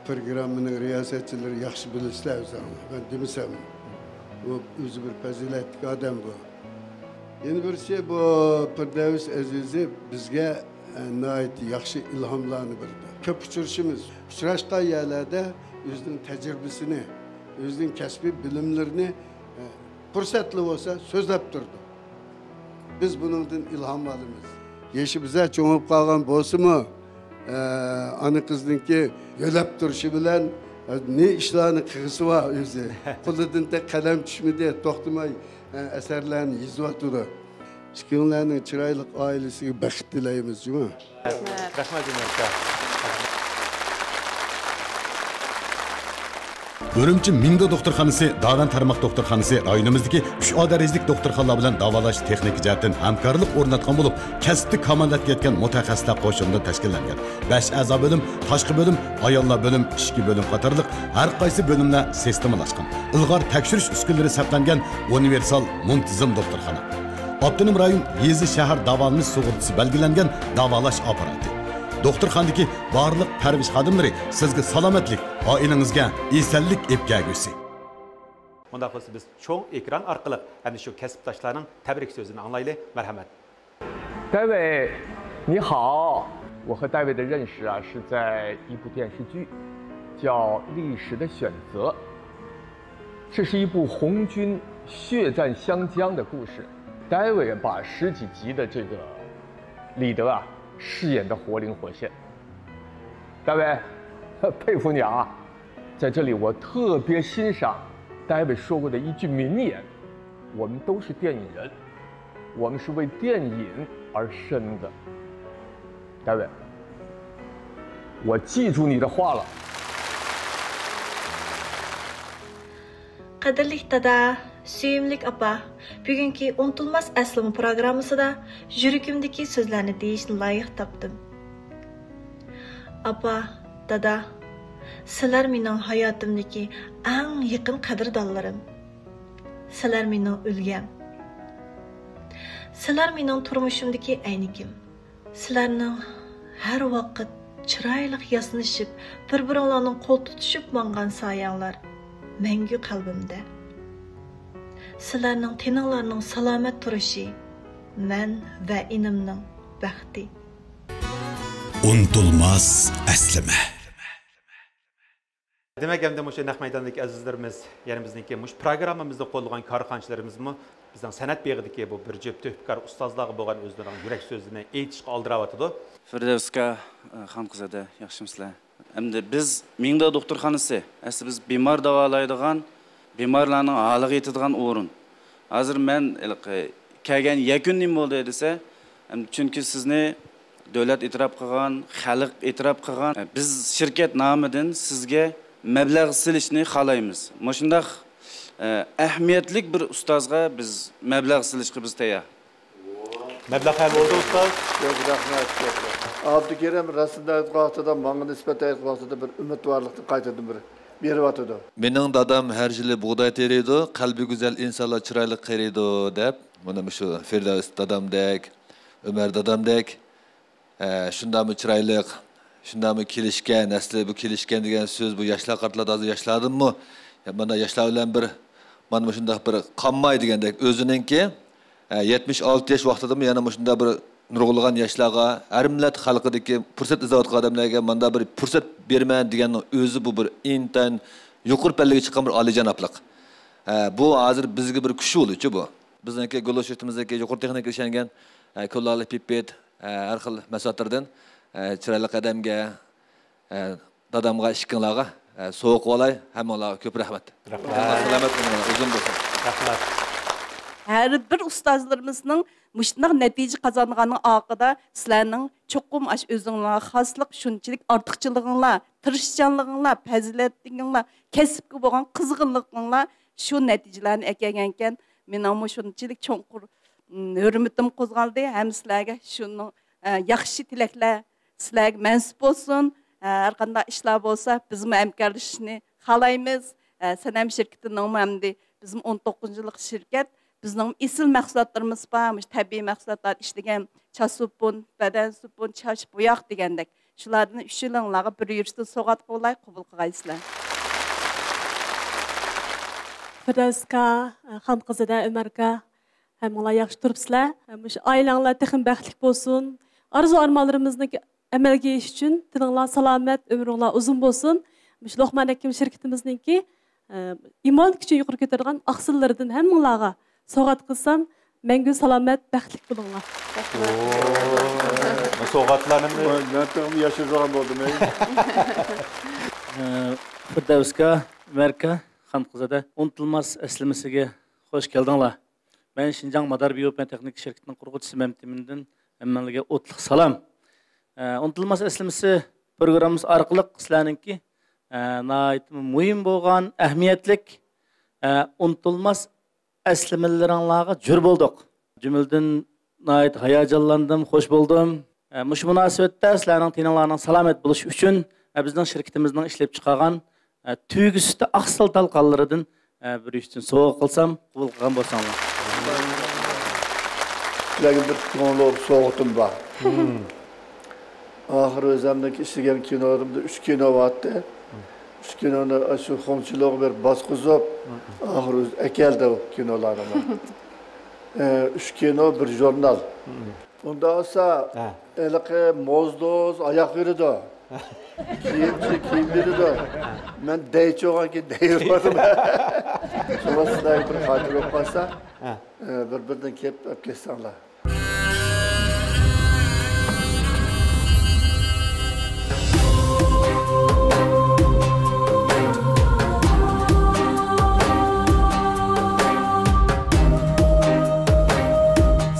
programının riyasetçileri yaxşı bilirler o zaman. Ben demişim, o özü bir faziletli adam bu. Yeni bir şey bu Firdevs Aziz'i bizge nait yaxşı ilhamlarını verdi. Köp uçuruşumuz, uçuraşkan yerlerde özünün tecrübesini, özünün kesbi bilimlerini fırsatlı olsa sözlep durdu. Biz bunundan ilham alımız. Yeşi bize çoğup kalgan bolsa mı? Ana kızdınki yölep duruşu bilen ne işlerini kıgısı var özü. Kuludun tek kalem düşmedi, toxtumay eserlerini yüzüvatırdı. Şükürlerinin çıraylık ailesi bəxt dileyimiz, değil mi? Rahmet Ürümçi Mingdo doktorxonasi, Davan tarmoq doktorxonasi rayonimizdagi 3 darajalik doktorxonalar bilan davolash texnik jihatdan hamkorlik o'rnatgan bo'lib, kasbni kamolatga yetgan mutaxassislar qo'shinidan tashkillangan. 5 a'zo bo'lim, tashqi bo'lim, ayollar bo'lim, ishki bo'lim qatorliq har qaysi bo'limlar sistemalashgan. Ilg'or tekshirish uskunalari saqlangan universal muntizam doktorxona. Abtonom rayon yezi shahar davolanish sug'urtasi belgilangan davolash apparati. Doktorxonadagi barliq tarbish xodimlari sizga salomatlik, oilangizga esallik epkagisi. Bundan sonra biz çoğun ekran arkalı hem şu kasıptaşlarının tebrik sözünü anlayla merhamet. 戴伟，你好，我和戴伟的认识啊，是在一部电视剧，叫《历史的选择》。这是一部红军血战湘江的故事。戴伟把10几集的这个李德啊饰演得活灵活现。戴伟，佩服你啊！在这里我特别欣赏戴伟说过的一句名言：我们都是电影人，我们是为电影而生的。戴伟，我记住你的话了。 Qadrli dada, suyimlik apa, bugünkü unutulmaz aslim programmasida yuragimdagi so'zlarni deyishni loyiq topdim. Apa, dada, sizlar mening hayotimdagi eng yaqin qadrdonlarim. Sizlar mening o'lgam. Sizlar mening turmushimdagi aynikim. Sizlarning har vaqt chiroyli yasnishib, bir-biringlarning qo'l tutishib mangan soyanglar. Мәңгі qalbimda. Sizlarning teninglarning salomat turishi men va inimning baxti. Unutulmaz əslime. Demek hem de bu naq maydandaki azizlerimiz, yani bizdeki muş programımızda qo'llagan korxonchilarimiz mi bizning san'at beg'idagi bu bir jep töhfkar ustozlarga bo'lgan o'zlarining yurak so'zini aytishga oldiryapti. Firdevska xonqizada yaxshimisizlar? Endi biz Mingda doktorxonasi, asli biz bemor davolaydigan, bemorlarning holiga yetadigan o'rin. Hozir men kelgan yakun nima bo'ldi desa, chunki sizni davlat e'tirof qilgan, xalq e'tirof qilgan, biz shirkat nomidan sizga mablag' silishni xohlaymiz. Shundaq ahamiyatli bir ustozga biz mablag' silishga biz tayyor. Mablag' hal bo'ldi ustoz. Rahmat. Abdukerim rasmda aytqanda menga nisbatan aytqanda bir umidvorlikni qaytadan bir beryapti. Mening dadam har yili bug'doy teriydi, qalbi go'zal insonlar chiroyli qaraydi deb, mana shu Firdavs dadamdek, Umar dadamdek shundami chiroyli, shundami kelishgan, asli bu kelishgan degan so'z bu yoshlar qartlarda hozir yoshladimmi? Mana yoshlar bilan bir mana shunday bir qonmay degandek o'zininki 76 yosh vaqtida yana shunday bir nurg'ulg'an yoshlarga, har millat xalqidagi fursat izlayotgan odamlarga manda bir fursat berman degan o'zi bu bir intan yuqori pallaga chiqqan bir olijanoblik. Bu hozir bizga bir kuch bo'luvchi bu. Bizniki Goloshetimizdagi yuqori texnika ishlangan kullarli pipet har xil masotlardan chiroyli qadamga dadamga ishqinglarga so'q olay, hammalarga ko'p rahmat. Salomat bo'linglar, uzun bo'lsin. Rahmat. Her bir ustozlarımızın müştəq nəticə qazanğanın aqıda sizlərinin çoxum aş özünlərə xaslıq, şunçilik artıqçılığınla, tirişçanlığınla, fəzilətliyinlə, kəsbə bolğan qızğınlığınla şu nəticələrini əkəgənkən mənim şunçilik çoxur hörmətim qozğaldı. Həm sizlərə şunu yaxşı tiləklər sizlərə mənsub olsun. Hər qanday işlər bolsa bizim həmkarlaşışını xalayımız. Sənəm şirkətinin məmdi bizim 19-cılıq şirkət bizning isil mahsulotlarimiz bor, tabiiy mahsulotlar ishlagan chasupun, badan supun, chash bo'yoq degandek. Shulardan 3 yilinglarga bir yurishda so'g'at qo'lay qabul qilgaysizlar. Firdavska, xonqizada Umarga hammalar yaxshi turibsizlar. Shu oilanglar texim baxtli bo'lsin. Arzu-armanlarimizni amalga oshirish uchun tininglar salomat, umringlar uzun bo'lsin. Shu Luqman akim shirkatimizningki iymon kuchi yuqori ko'targan aqsillaridan hammalarga soğat qilsam, mengü salomat, baxtli bo'linglar. Soğatlarni men yashirgan bo'ldim. Firdavska, Umarga, xonqizada unutilmas eslimisiga xo'sh keldinglar. Men Şinjan Madar Biyopen Texnik şirketining qurg'uvchisi Mamtimindan hammalarga o'tliq salom. Unutilmas eslimisi programmamiz orqali sizlarningki nihoyat muhim bo'lgan, ahamiyatlik unutilmas əslimələrinlərə cür bolduq. Cümüldən nəhayət hayacanlandım, xoş buldum. Muş münasibətdə sizlərin tininglərinin salamat buluş üçün bizning şirketimizning ishlab chiqargan tüygüsüdə aqsal talqanlarından bir üçün so'q qilsam, qabul qilgan bo'lsanglar. Sizlarga bir ko'ngil so'g'atim bor. Oxir o'zimdagi ishlagan kinolarımda 3 kino vardı. 3 kinoni shu xonchilik bir bosqizib, oxir o'z akeldi kinolarni. 3 kino bir jurnal. Unda olsa eliqi mozdoz oyoq yuridi. Kiyim beridi. Men deycho'g'anki deyirdim. Shuna sizlarga bir xatir bo'lib qolsa, bir-biridan kelib kelsanglar.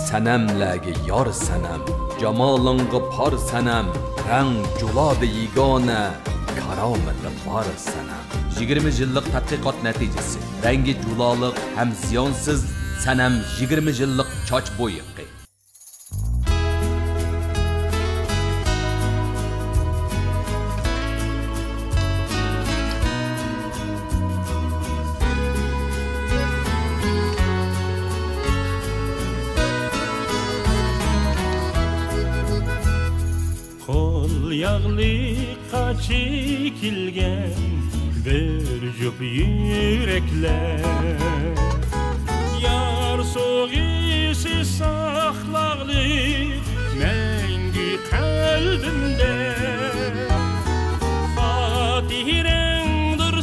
Sanamlarga yor sanam, jamolingga por sanam, rang julodi yigona, karomati bor sanam. 20 yillik tadqiqot natijasi, rangi juloliq ham ziyonsiz sanam 20 yillik choch bo'yiqi. Yağlı çekilgen bir jup yürekler Yar soğisi saxlaqlı mengü kalbimde Fatih rengdir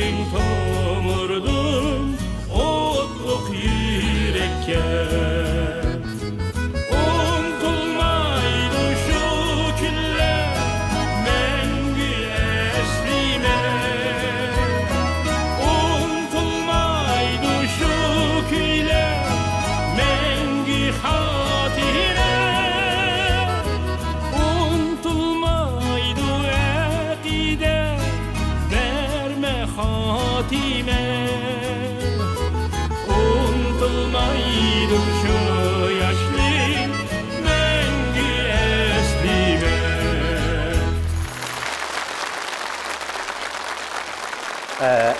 Senin tomurdun otluk yürekke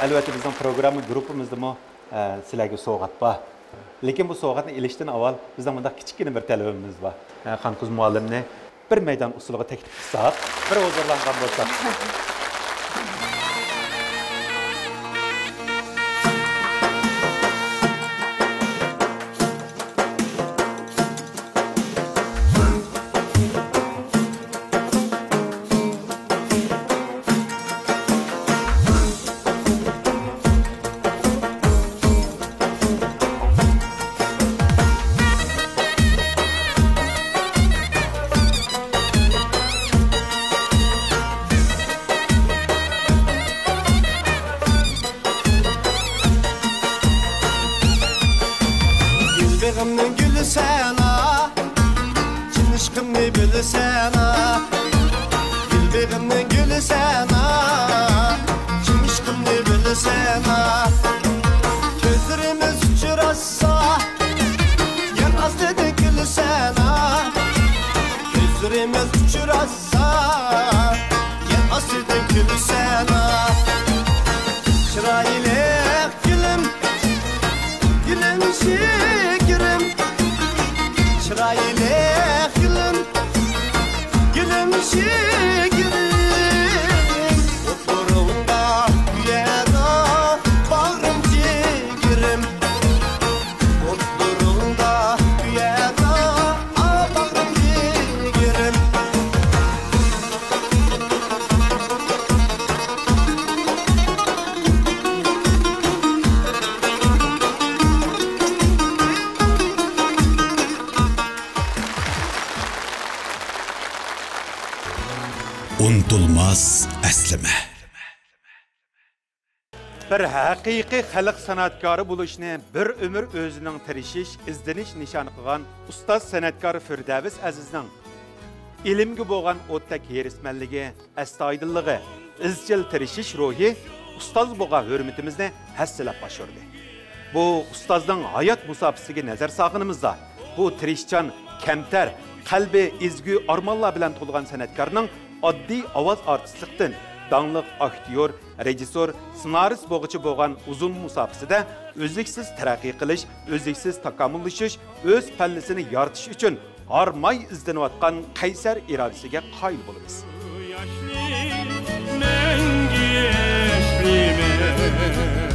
Elbette bizden programı grupumuzda mı sizlerge soğuk var. Lekin bu soğukatını ilişten avval bizden bunda küçük bir talebimiz var. Xankız muallimni bir meydan usulüge teklif kılsak, bir huzurlangan bolsak. Unutulmaz əslime. Bir haqiqiy xalq san'atkori bo'lishni bir umr o'zining tirishish, izdenish nishoni qilgan ustoz san'atkor Firdavs Azizning ilmga bo'lgan o'tdak herismanligi, astoydilligi, izchil tirishish ruhi ustoz bo'lgan hurmatimizni hassilab boshirdi. Bu ustozning hayot musofasiga nazar solganimizda, bu tirishchan, kamtar, qalbi ezgu armonlar bilan to'lgan san'atkorning oddiy ovoz artistlikdan dаңlıq aktyor, rejissor, ssenarist bo'g'ichi bo'lgan uzun musofasida o'zliksiz taraqqiy qilish, o'zliksiz takomillashish, o'z pallasini yoritish uchun harmay izlanayotgan qaysar irodasiga qoyil bo'lamiz. Mengi esprime